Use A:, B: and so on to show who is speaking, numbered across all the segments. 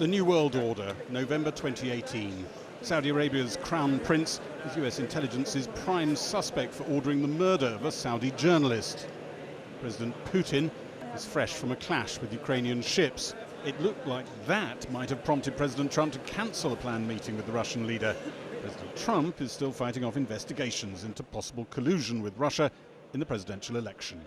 A: The New World Order, November 2018. Saudi Arabia's Crown Prince is US intelligence's prime suspect for ordering the murder of a Saudi journalist. President Putin is fresh from a clash with Ukrainian ships. It looked like that might have prompted President Trump to cancel a planned meeting with the Russian leader. President Trump is still fighting off investigations into possible collusion with Russia in the presidential election.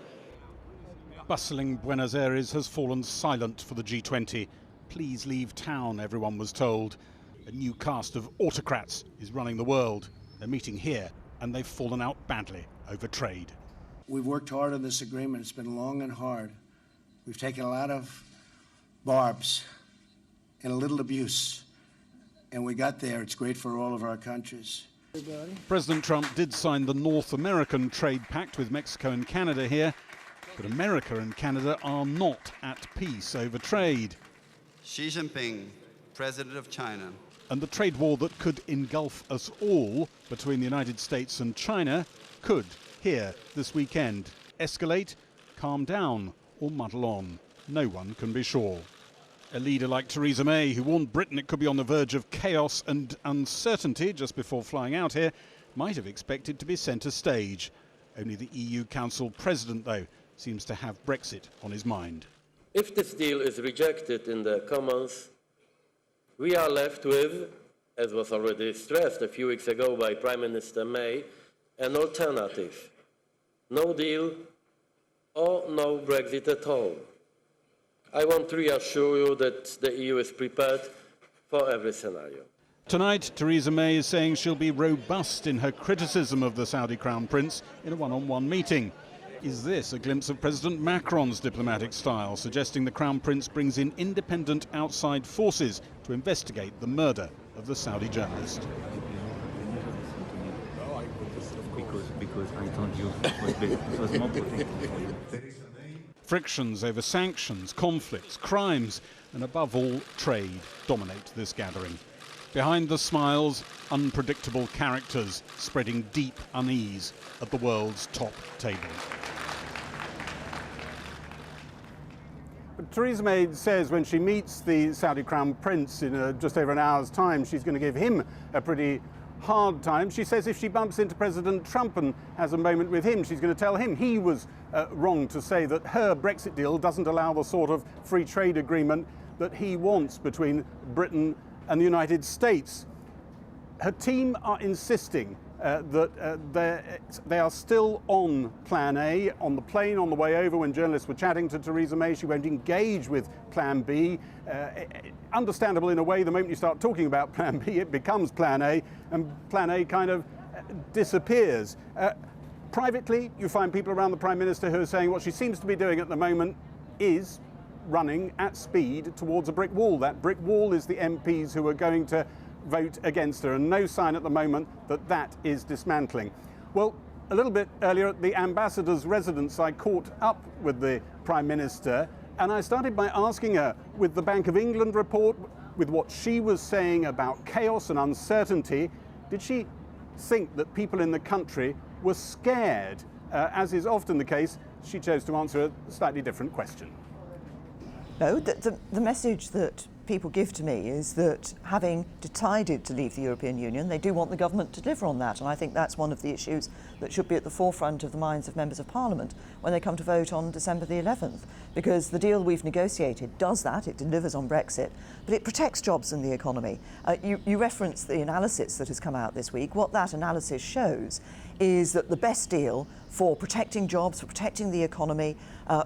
A: Bustling Buenos Aires has fallen silent for the G20. Please leave town, everyone was told. A new cast of autocrats is running the world. They're meeting here, and they've fallen out badly over trade.
B: We've worked hard on this agreement. It's been long and hard. We've taken a lot of barbs and a little abuse, and we got there. It's great for all of our countries.
A: President Trump did sign the North American Trade Pact with Mexico and Canada here, but America and Canada are not at peace over trade.
C: Xi Jinping, President of China.
A: And the trade war that could engulf us all between the United States and China could, here this weekend, escalate, calm down, or muddle on. No one can be sure. A leader like Theresa May, who warned Britain it could be on the verge of chaos and uncertainty just before flying out here, might have expected to be centre stage. Only the EU Council President, though, seems to have Brexit on his mind.
D: If this deal is rejected in the Commons, we are left with, as was already stressed a few weeks ago by Prime Minister May, an alternative. No deal or no Brexit at all. I want to reassure you that the EU is prepared for every scenario.
A: Tonight, Theresa May is saying she'll be robust in her criticism of the Saudi Crown Prince in a one-on-one meeting. Is this a glimpse of President Macron's diplomatic style, suggesting the Crown Prince brings in independent outside forces to investigate the murder of the Saudi journalist?
E: Because I told you it was more protected for you.
A: Frictions over sanctions, conflicts, crimes, and above all, trade dominate this gathering. Behind the smiles, unpredictable characters spreading deep unease at the world's top table. But Theresa May says when she meets the Saudi Crown Prince in just over an hour's time, she's going to give him a pretty hard time. She says if she bumps into President Trump and has a moment with him, she's going to tell him he was wrong to say that her Brexit deal doesn't allow the sort of free trade agreement that he wants between Britain and the United States. Her team are insisting that they are still on Plan A. On the plane on the way over, when journalists were chatting to Theresa May, she won't engage with Plan B. Understandable in a way, the moment you start talking about Plan B, it becomes Plan A, and Plan A kind of disappears. Privately, you find people around the Prime Minister who are saying what she seems to be doing at the moment is running at speed towards a brick wall. That brick wall is the MPs who are going to vote against her, and no sign at the moment that that is dismantling. Well, a little bit earlier at the ambassador's residence, I caught up with the Prime Minister, and I started by asking her, with the Bank of England report, with what she was saying about chaos and uncertainty, did she think that people in the country were scared? As is often the case, she chose to answer a slightly different question.
F: No, the message that people give to me is that having decided to leave the European Union, they do want the government to deliver on that. And I think that's one of the issues that should be at the forefront of the minds of members of Parliament when they come to vote on December the 11th. Because the deal we've negotiated does that, it delivers on Brexit, but it protects jobs in the economy. You referenced the analysis that has come out this week. What that analysis shows is that the best deal for protecting jobs, for protecting the economy,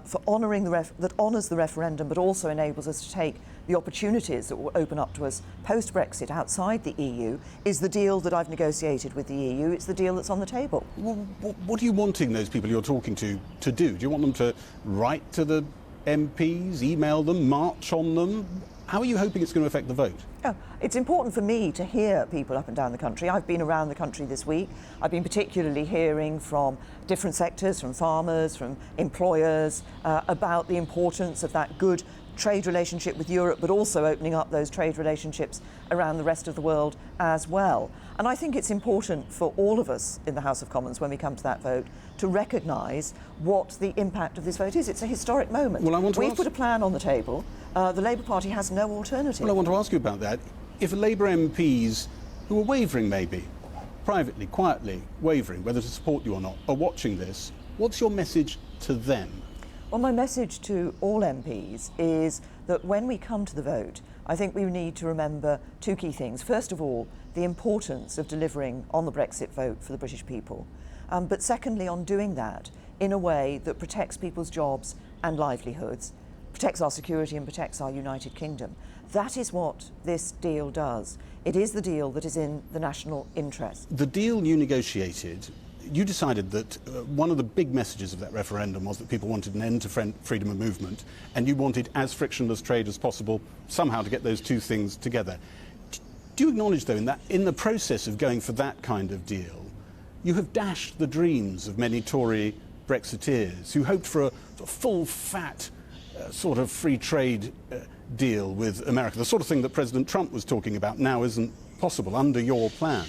F: for honouring that honours the referendum, but also enables us to take the opportunities that will open up to us post-Brexit outside the EU, is the deal that I've negotiated with the EU. It's the deal that's on the table.
A: What are you wanting those people you're talking to do? Do you want them to write to the MPs, email them, march on them? How are you hoping it's going to affect the vote?
F: Oh, it's important for me to hear people up and down the country. I've been around the country this week. I've been particularly hearing from different sectors, from farmers, from employers, about the importance of that good trade relationship with Europe, but also opening up those trade relationships around the rest of the world as well. And I think it's important for all of us in the House of Commons, when we come to that vote, to recognise what the impact of this vote is. It's a historic moment.
A: Well, I want to
F: We've
A: ask...
F: put a plan on the table. The Labour Party has no alternative.
A: Well, I want to ask you about that. If Labour MPs who are wavering, maybe, privately, quietly wavering, whether to support you or not, are watching this, what's your message to them?
F: Well, my message to all MPs is that when we come to the vote, I think we need to remember two key things. First of all, the importance of delivering on the Brexit vote for the British people. But secondly, on doing that in a way that protects people's jobs and livelihoods, protects our security and protects our United Kingdom. That is what this deal does. It is the deal that is in the national interest.
A: The deal you negotiated, you decided that one of the big messages of that referendum was that people wanted an end to freedom of movement, and you wanted as frictionless trade as possible, somehow to get those two things together. Do you acknowledge, though, in the process of going for that kind of deal, you have dashed the dreams of many Tory Brexiteers who hoped for a full, fat, sort of free trade deal with America? The sort of thing that President Trump was talking about now isn't possible under your plan.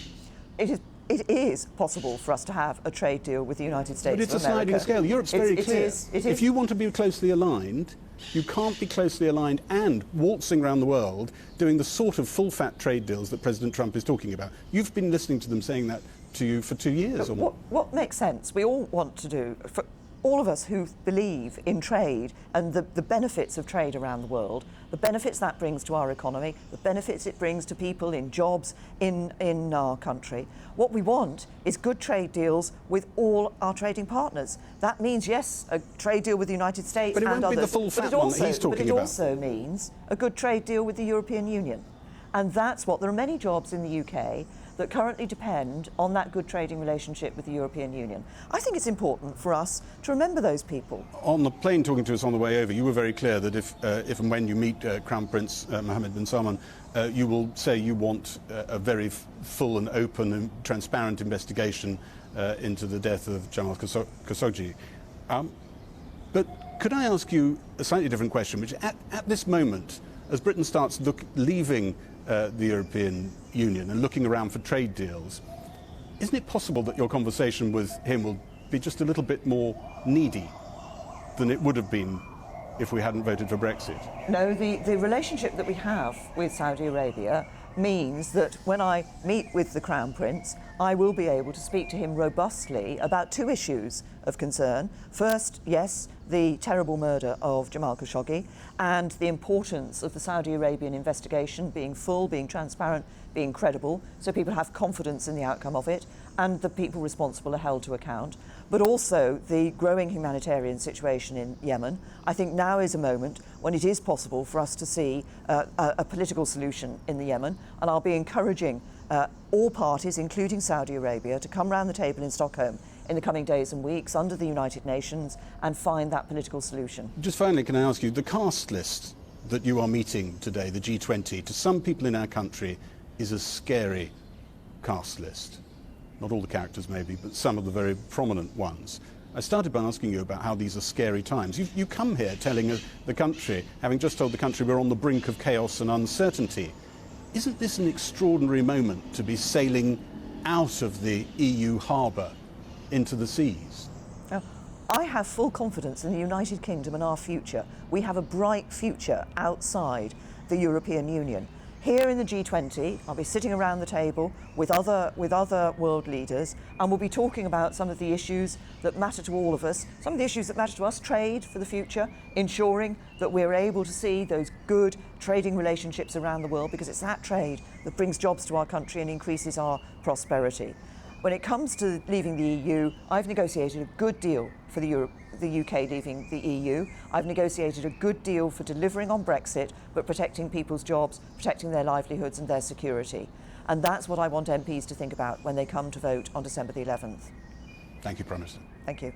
F: It is possible for us to have a trade deal with the United States
A: But it's
F: of
A: a sliding
F: America.
A: scale. Europe's very clear.
F: It is.
A: If you want to be closely aligned, you can't be closely aligned and waltzing around the world doing the sort of full-fat trade deals that President Trump is talking about. You've been listening to them saying that to you for 2 years or more.
F: What makes sense, we all want to do, for all of us who believe in trade and the benefits of trade around the world, the benefits that brings to our economy, the benefits it brings to people in jobs in our country. What we want is good trade deals with all our trading partners. That means, yes, a trade deal with the United States
A: But it
F: and
A: won't be
F: others.
A: the full fat one that he's talking about.
F: But it also means a good trade deal with the European Union. And that's what, there are many jobs in the UK that currently depend on that good trading relationship with the European Union. I think it's important for us to remember those people.
A: On the plane talking to us on the way over, you were very clear that if and when you meet Crown Prince Mohammed bin Salman, you will say you want a very full and open and transparent investigation into the death of Jamal Khashoggi. But could I ask you a slightly different question, which at this moment, as Britain starts leaving the European Union and looking around for trade deals, isn't it possible that your conversation with him will be just a little bit more needy than it would have been if we hadn't voted for Brexit?
F: No, the relationship that we have with Saudi Arabia means that when I meet with the Crown Prince, I will be able to speak to him robustly about two issues of concern. First, yes, the terrible murder of Jamal Khashoggi and the importance of the Saudi Arabian investigation being full, being transparent, being credible, so people have confidence in the outcome of it and the people responsible are held to account. But also the growing humanitarian situation in Yemen. I think now is a moment when it is possible for us to see a political solution in the Yemen, and I'll be encouraging all parties, including Saudi Arabia, to come round the table in Stockholm in the coming days and weeks under the United Nations and find that political solution.
A: Just finally, can I ask you, the cast list that you are meeting today, the G20, to some people in our country is a scary cast list. Not all the characters maybe, but some of the very prominent ones. I started by asking you about how these are scary times. You come here telling the country, having just told the country we're on the brink of chaos and uncertainty. Isn't this an extraordinary moment to be sailing out of the EU harbour into the seas?
F: Now, I have full confidence in the United Kingdom and our future. We have a bright future outside the European Union. Here in the G20, I'll be sitting around the table with other world leaders, and we'll be talking about some of the issues that matter to all of us, some of the issues that matter to us, trade for the future, ensuring that we're able to see those good trading relationships around the world, because it's that trade that brings jobs to our country and increases our prosperity. When it comes to leaving the EU, I've negotiated a good deal for the UK leaving the EU. I've negotiated a good deal for delivering on Brexit, but protecting people's jobs, protecting their livelihoods and their security. And that's what I want MPs to think about when they come to vote on December the 11th.
A: Thank you, Prime Minister.
F: Thank you.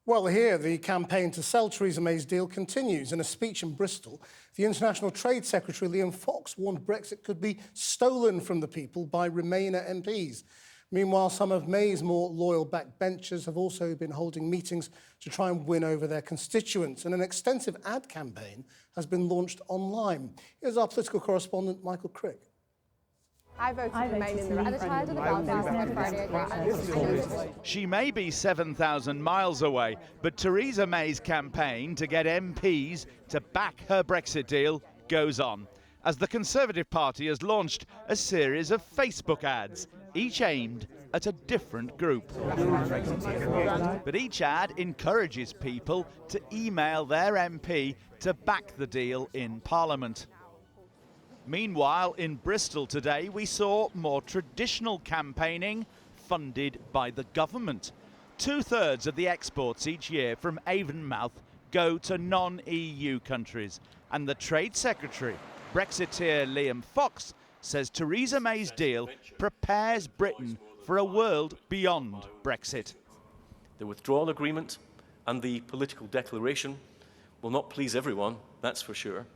G: Well, here the campaign to sell Theresa May's deal continues. In a speech in Bristol, the International Trade Secretary Liam Fox warned Brexit could be stolen from the people by Remainer MPs. Meanwhile, some of May's more loyal backbenchers have also been holding meetings to try and win over their constituents, and an extensive ad campaign has been launched online. Here's our political correspondent, Michael Crick.
H: I voted to remain in the ratified of the Belfast Friday Agreement.
I: She may be 7,000 miles away, but Theresa May's campaign to get MPs to back her Brexit deal goes on, as the Conservative Party has launched a series of Facebook ads, each aimed at a different group. But each ad encourages people to email their MP to back the deal in Parliament. Meanwhile, in Bristol today, we saw more traditional campaigning funded by the government. 2/3 of the exports each year from Avonmouth go to non-EU countries, and the Trade Secretary, Brexiteer Liam Fox, says Theresa May's deal prepares Britain for a world beyond Brexit.
J: The withdrawal agreement and the political declaration will not please everyone, that's for sure.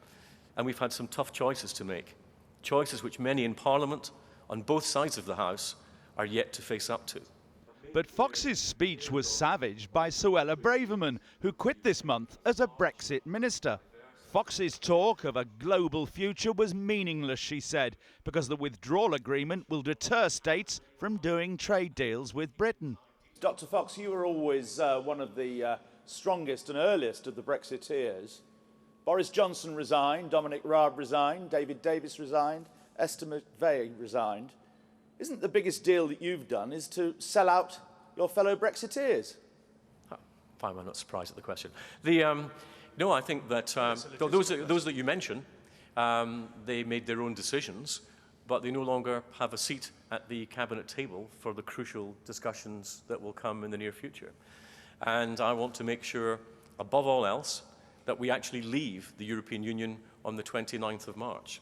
J: And we've had some tough choices to make, choices which many in Parliament on both sides of the House are yet to face up to.
I: But Fox's speech was savaged by Suella Braverman, who quit this month as a Brexit minister. Fox's talk of a global future was meaningless, she said, because the withdrawal agreement will deter states from doing trade deals with Britain.
K: Dr. Fox, you were always one of the strongest and earliest of the Brexiteers. Boris Johnson resigned, Dominic Raab resigned, David Davis resigned, Esther McVey resigned. Isn't the biggest deal that you've done is to sell out your fellow Brexiteers?
J: Fine, I'm not surprised at the question. No, I think that those that you mention, they made their own decisions, but they no longer have a seat at the cabinet table for the crucial discussions that will come in the near future. And I want to make sure, above all else, that we actually leave the European Union on the 29th of March.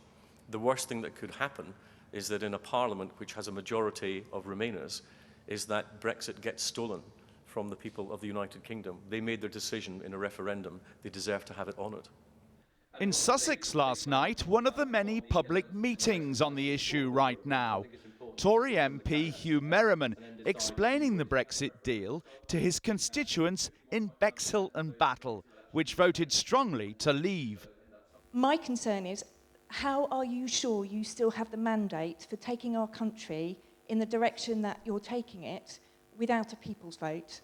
J: The worst thing that could happen is that in a parliament which has a majority of Remainers, is that Brexit gets stolen from the people of the United Kingdom. They made their decision in a referendum. They deserve to have it honoured.
I: In Sussex last night, one of the many public meetings on the issue right now. Tory MP Hugh Merriman explaining the Brexit deal to his constituents in Bexhill and Battle, which voted strongly to leave.
L: My concern is, how are you sure you still have the mandate for taking our country in the direction that you're taking it without a people's vote?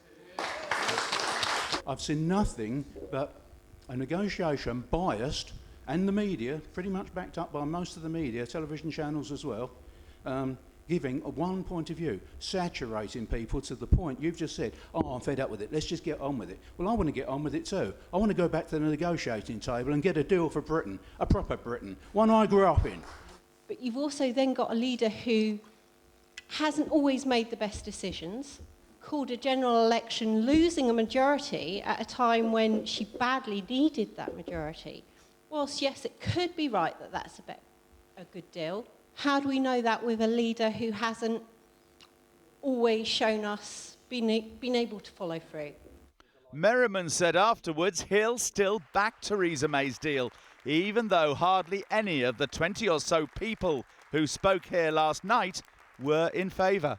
M: I've seen nothing but a negotiation biased, and the media, pretty much backed up by most of the media, television channels as well, giving a one point of view, saturating people to the point you've just said, oh, I'm fed up with it, let's just get on with it. Well, I want to get on with it too. I want to go back to the negotiating table and get a deal for Britain, a proper Britain, one I grew up in.
N: But you've also then got a leader who hasn't always made the best decisions, called a general election losing a majority at a time when she badly needed that majority. Whilst, yes, it could be right that that's a good deal, how do we know that with a leader who hasn't always shown us been able to follow through?
I: Merriman said afterwards he'll still back Theresa May's deal, even though hardly any of the 20 or so people who spoke here last night were in favour.